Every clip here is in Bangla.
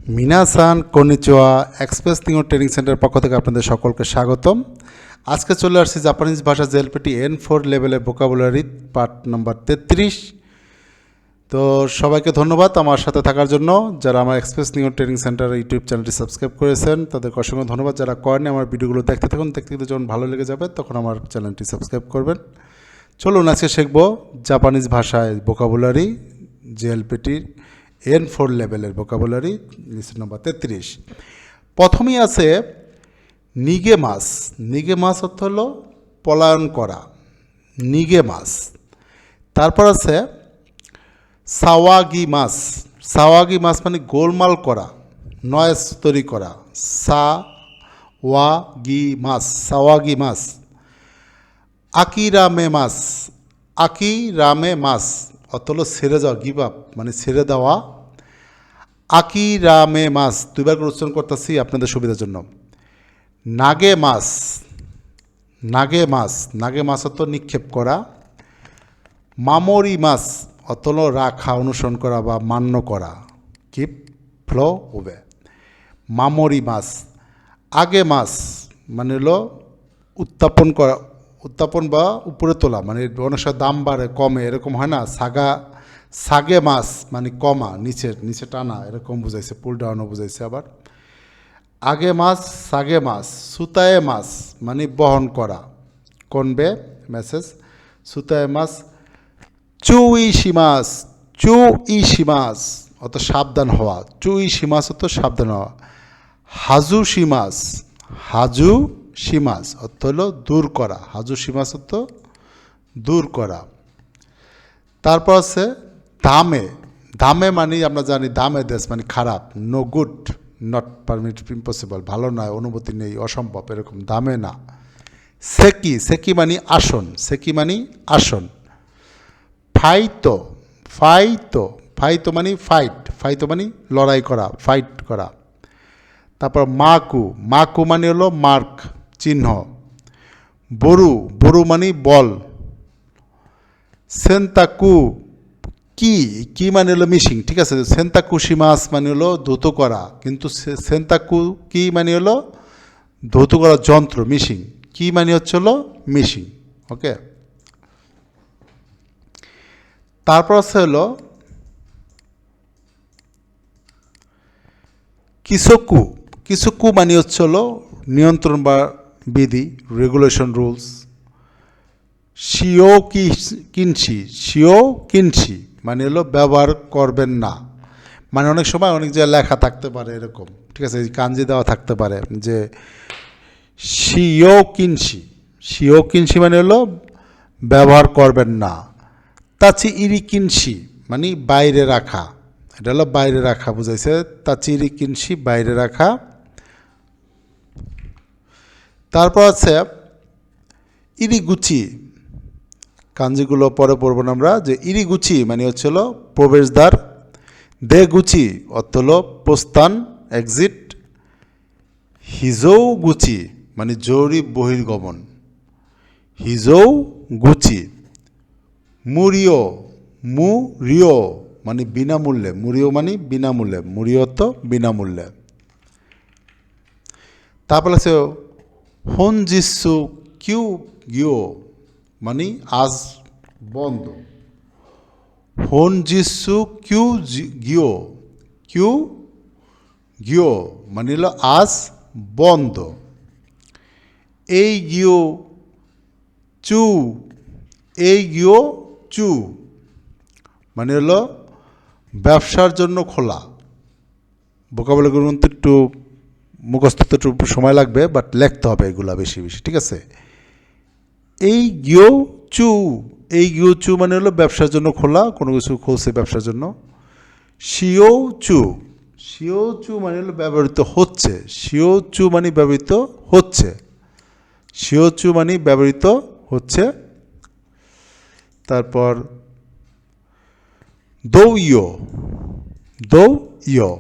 মিনাসান কনিচুয়া এক্সপ্রেস নিউ ট্রেনিং সেন্টার পক্ষ থেকে আপনাদের সকলকে স্বাগতম। আজকে চলে আসছি জাপানিজ ভাষা জেএলপিটি N4 লেভেলের ভোকাবুলারি পার্ট নাম্বার 33। তো সবাইকে ধন্যবাদ আমার সাথে থাকার জন্য। যারা আমার express new training centre YouTube চ্যানেলটি সাবস্ক্রাইব করেছেন তাদেরকে অসংখ্য ধন্যবাদ। যারা করেনি আমার ভিডিওগুলো দেখতে থাকুন, দেখতে যখন ভালো লেগে যাবে তখন আমার চ্যানেলটি সাবস্ক্রাইব করবেন। চলুন আজকে শিখব জাপানিজ ভাষায় ভোকাবুলারি জেএলপিটির N4 লেভেলের ভোকাবুলারি লিসন নাম্বার 33। প্রথমেই আছে নিগে মাস। নিগে মাস অর্থ হলো পলায়ন করা, নিগে মাস। তারপর আছে সাওয়াগি মাস। সাওয়াগি মাস মানে গোলমাল করা, নয়েজ তৈরি করা। সাওয়াগি মাস, সাওয়াগি মাস। আকিরামে মাস। আকিরামে মাস অর্থ হলো ছেড়ে যাওয়া, গিভ আপ মানে ছেড়ে দেওয়া। আকিরামে মাস দুইবার করে উচ্চারণ করতেছি আপনাদের সুবিধার জন্য। নাগে মাস। নাগে মাস, নাগে মাস অর্থ নিক্ষেপ করা। মামরি মাস অর্থ হলো রাখা, অনুসরণ করা বা মান্য করা, কিপ ফ্লো হবে। মামরি মাস। আগে মাস মানে হলো উত্থাপন করা, উত্থাপন বা উপরে তোলা, মানে অনেক সময় দাম বাড়ে কমে এরকম হয় না। সাগে মাস মানে কমা, নিচে টানা এরকম বুঝাইছে, পুল ডাউনও বুঝাইছে আবার। আগে মাস, সাগে মাস। সুতায়ে মাস মানে বহন করা, কনবে মেসেজ। সুতায়ে মাস। চুইশিমাস। চুইশিমাস অত সাবধান হওয়া, চুইশিমাস অত সাবধান হওয়া। হাজু শিমাস। হাজু শিমাস অর্থ হলো দূর করা, হাজু শিমাস অর্থ দূর করা। তারপর আছে দামে। দামে মানে আমরা জানি দামে দেশ মানে খারাপ, no good, not permit, impossible, ভালো নয়, অনুমতি নেই, অসম্ভব, এরকম দামে না। সেকি। সেকি মানে আসন। সেকি মানে আসন। ফাইতো। ফাইতো। ফাইতো মানে ফাইট। ফাইতো মানে লড়াই করা, ফাইট করা। তারপর মাকু। মাকু মানে হলো মার্ক, চিহ্ন। বরু। বরু মানে বল। সেন্তাকু। কি। কি মানে হলো মিশিং, ঠিক আছে। সেন্তাকু শিমাস মানে হলো ধৌত করা, কিন্তু সেন্তাকু কি মানে হলো ধৌত করার যন্ত্র, মিশিং। কি মানে হচ্ছে হলো মিশিং, ওকে। তারপর আছে হলো কিসোকু। কিসোকু মানে হচ্ছে হলো নিয়ন্ত্রণ বা বিধি, রেগুলেশন, রুলস। শিও কিনছি। শিও কিনছি মানে হলো ব্যবহার করবেন না, মানে অনেক সময় অনেক জায়গায় লেখা থাকতে পারে এরকম, ঠিক আছে, কাঞ্জি দেওয়া থাকতে পারে যে শিও কিনছি। শিও কিনছি মানে হলো ব্যবহার করবেন না। তাচি ইরি কিনছি মানে বাইরে রাখা, এটা হলো বাইরে রাখা বুঝাইছে। তাচি ইরি কিনছি বাইরে রাখা। তারপর আছে ইরিগুচি। কাঞ্জিগুলো পরে পড়ব না আমরা, যে ইরিগুচি মানে হচ্ছে হলো প্রবেশদ্বার। দে গুচি অর্থ হলো প্রস্থান, এক্সিট। হিজৌ গুচি মানে জরুরি বহির্গমন, হিজৌ গুচি। মুরিও। মুরিও মানে বিনামূল্যে, মুরিও মানে বিনামূল্যে, মুরিও তো বিনামূল্যে। তারপর আছে হনজিসু কিউ গিও মানে আজ বন্ধ। হনজিসু কিউ গিও। কিউ গিও মানে হলো আজ বন্ধ। এই গিও চু। এই গিও চু মানে হলো ব্যবসার জন্য খোলা। ভোকাবুলারিগুলো কিন্তু একটু মুখস্থ একটু সময় লাগবে, বাট লিখতে হবে এগুলা বেশি বেশি, ঠিক আছে। এই গিও চু। এই গিও চু মানে হলো ব্যবসার জন্য খোলা, কোনো কিছু খুলছে ব্যবসার জন্য। শিও চু। শিও চু মানে হলো ব্যবহৃত হচ্ছে। শিও চু মানে ব্যবহৃত হচ্ছে। শিও চু মানে ব্যবহৃত হচ্ছে। তারপর দৌ ইয়ো। দৌ ইয়ো।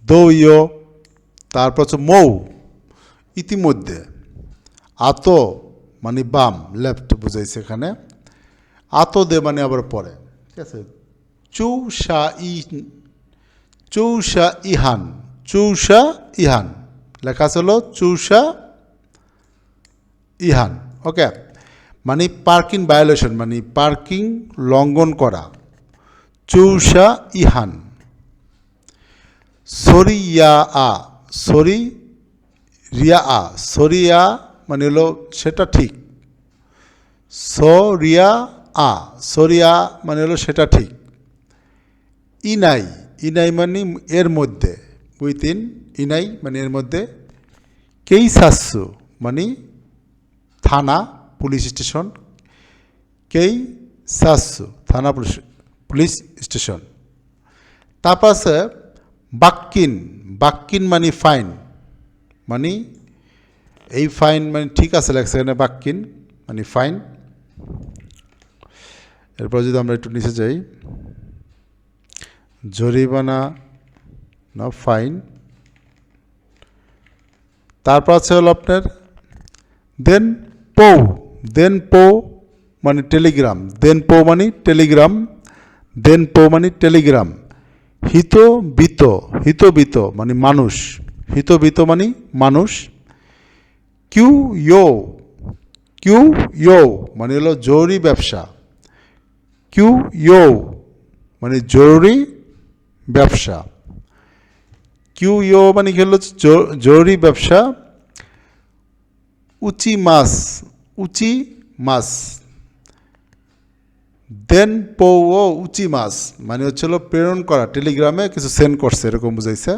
দৌ ইয়ো। তারপর হচ্ছে মৌ, ইতিমধ্যে। আতো মানে বাম, লেফট বুঝাইছে এখানে। আতো দে মানে আবার পরে, ঠিক আছে। চৌষা ইহান, চৌষা ইহান লেখা ছিল চৌষা ইহান, ওকে। মানে পার্কিং ভায়োলেশন, মানে পার্কিং লঙ্ঘন করা, চৌষা ইহান। সরিয়া আ, সরি রিয়া আ, সরিয়া মানে হলো সেটা ঠিক, সরিয়া আ, সরিয়া মানে হলো সেটা ঠিক। ইনাই, ইনাই মানে এর মধ্যে, উইথিন, ইনাই মানে এর মধ্যে। কেইসাসু মানে থানা পুলিশ স্টেশন, কেইসাসু থানা পুলিশ স্টেশন। তারপর আছে বাক্কিন, বাক্কিন মানে ফাইন, মানে এই ফাইন মানে ঠিক আছে লেখছে এখানে, বাক্কিন মানে ফাইন। এরপর যদি আমরা একটু নিচে যাই, জরিমানা না ফাইন। তারপর আছে হলো আপনার দেন পো, দেন পো মানে টেলিগ্রাম, দেন পো মানে টেলিগ্রাম, দেন পো মানে টেলিগ্রাম। হিতবিত, হিতবিত মানে মানুষ, হিতবিত মানে মানুষ। কিউ ইউ মানে হলো জরুরি ব্যবসা, কিউ ইউ মানে জরুরি ব্যবসা, কিউ ইউ মানে কি হলো জরুরি ব্যবসা। উচি মাস, উচি মাস, দেন পো ও উচি মাস মানে হচ্ছিল প্রেরণ করা, টেলিগ্রামে কিছু সেন্ড করছে এরকম বুঝাইছে।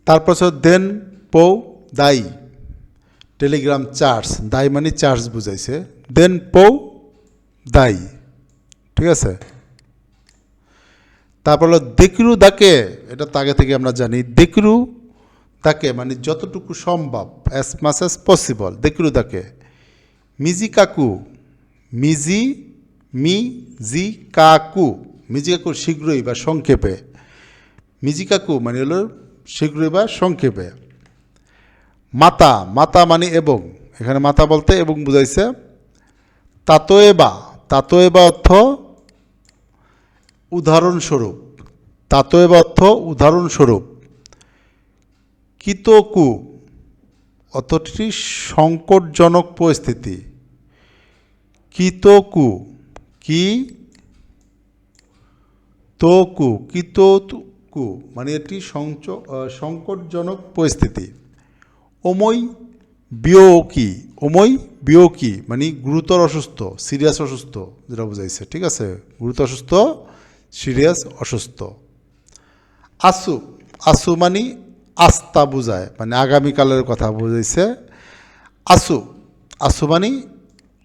তারপর দেন পো দায়ী, টেলিগ্রাম চার্জ, দায়ী মানে চার্জ বুঝাইছে, দেন পো দায়ী, ঠিক আছে। তারপর হলো দেকরু দাকে, এটা তো আগে থেকে আমরা জানি, দেকরু দাকে মানে যতটুকু সম্ভব, অ্যাজ মাচ অ্যাজ পসিবল, দেকরু দাকে। মিজি কাকু, মিজি জি কাকু, মিজি কাকু শীঘ্রই বা সংক্ষেপে, মিজি কাকু মানে হলো শীঘ্রই বা সংক্ষেপে। মাতা, মাতা মানে এবং, এখানে মাতা বলতে এবং বুঝাইছে। তাতোয়েবা, তাতোয়েবা অর্থ উদাহরণস্বরূপ, তাতোয়েবা অর্থ উদাহরণস্বরূপ। কিতোকু অর্থটি সংকটজনক পরিস্থিতি, কিতোকু, কি তোকু, কিতোকু মানে এটি সংকটজনক পরিস্থিতি। ওমই বিয়োকি, ওমই বিয়োকি মানে গুরুতর অসুস্থ, সিরিয়াস অসুস্থ যেটা বুঝাইছে, ঠিক আছে, গুরুতর অসুস্থ, সিরিয়াস অসুস্থ। আসু, আসু মানে আস্থা বুঝায়, মানে আগামীকালের কথা বুঝাইছে। আসু, আসু মানে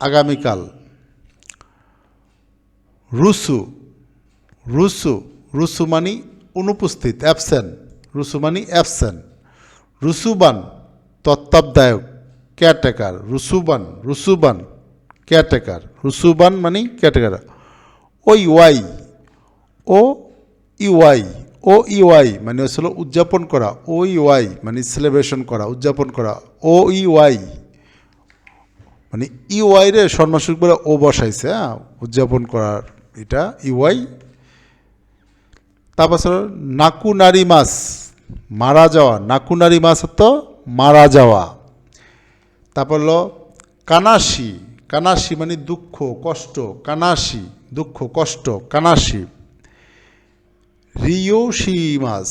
আগামীকাল। রুসু, রুসু, রুসু মানে অনুপস্থিত, অ্যাবসেন্ট, রুসু মানে অ্যাবসেন্ট। রুসুবান তত্ত্বাবধায়ক, কেয়ারটেকার, রুসুবান, রুসুবান কেয়ারটেকার, রুসুবান মানে কেয়ারটেকার। ওই ওয়াই, ও ইউআই, ও ইউআই মানে হচ্ছিল উদযাপন করা, ও ইউআই মানে সেলিব্রেশন করা, উদযাপন করা। ও ইউআই মানে ইউআই রে সম্মানসূচক করে ও বসাইছে, হ্যাঁ, উদযাপন করার এটা ইউআই। তারপর নাকুনারি মাস, মারা যাওয়া, নাকুনারি মাস তো মারা যাওয়া। তারপর হলো কানাসি, কানাসি মানে দুঃখ কষ্ট, কানাসি দুঃখ কষ্ট, কানাসি। রিয়োশিমাস,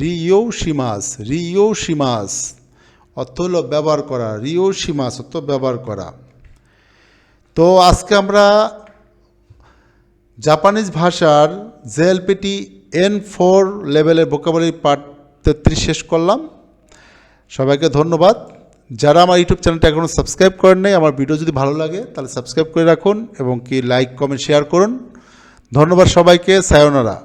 রিয়োশিমাস, রিয়োশিমাস অর্থ হলো ব্যবহার করা, রিয়োশিমাস অর্থ ব্যবহার করা। তো আজকে আমরা জাপানিজ ভাষার জেএলপিটি N4 লেভেলের ভোকাবুলারি পার্ট 33 শেষ করলাম। সবাইকে ধন্যবাদ। যারা আমার ইউটিউব চ্যানেলটা এখনও সাবস্ক্রাইব করেন নাই, আমার ভিডিও যদি ভালো লাগে তাহলে সাবস্ক্রাইব করে রাখুন এবং কি লাইক কমেন্ট শেয়ার করুন। ধন্যবাদ সবাইকে, সায়োনারা।